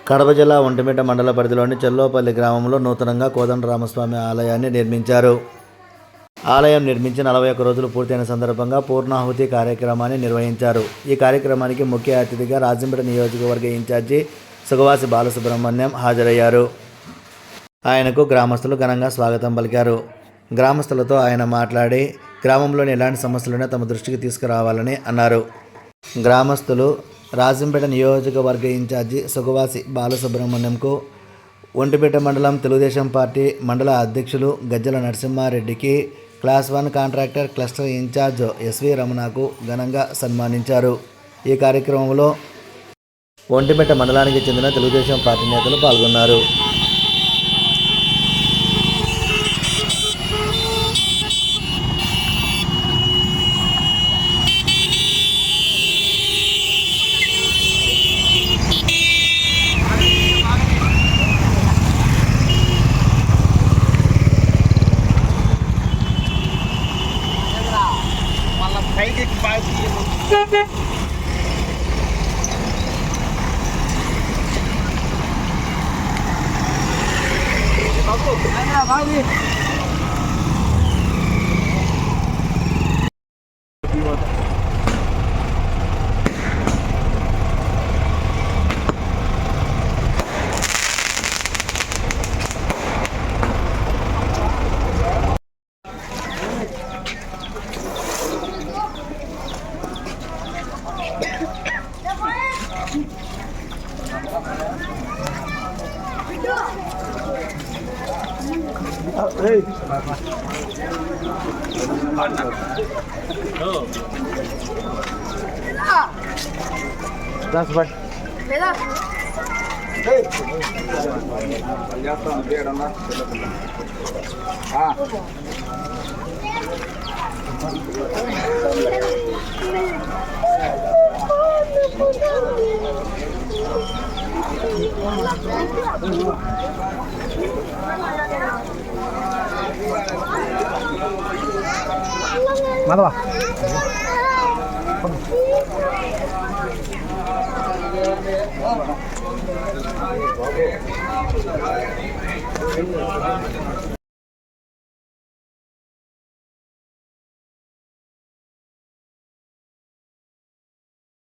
కడప జిల్లా ఒంటిమిట్ట మండల పరిధిలోని చెల్లోపల్లి గ్రామంలో నూతనంగా కోదండరామస్వామి ఆలయాన్ని నిర్మించారు. ఆలయం నిర్మించి 41 రోజులు పూర్తయిన సందర్భంగా పూర్ణాహుతి కార్యక్రమాన్ని నిర్వహించారు. ఈ కార్యక్రమానికి ముఖ్య అతిథిగా రాజంపేట నియోజకవర్గ ఇన్ఛార్జి సుగవాసి బాలసుబ్రహ్మణ్యం హాజరయ్యారు. ఆయనకు గ్రామస్తులు ఘనంగా స్వాగతం పలికారు. గ్రామస్తులతో ఆయన మాట్లాడి గ్రామంలోని ఎలాంటి సమస్యలున్నా తమ దృష్టికి తీసుకురావాలని అన్నారు. గ్రామస్తులు రాజంపేట నియోజకవర్గ ఇన్ఛార్జి సుగవాసి బాలసుబ్రహ్మణ్యంకు, ఒంటిమిట్ట మండలం తెలుగుదేశం పార్టీ మండల అధ్యక్షులు గజ్జల నరసింహారెడ్డికి, class 1 contractor cluster incharge SV రమణకు ఘనంగా సన్మానించారు. ఈ కార్యక్రమంలో ఒంటిమిట్ట మండలానికి చెందిన తెలుగుదేశం పార్టీ నేతలు పాల్గొన్నారు. Hey. That's right. Hey. Madhav.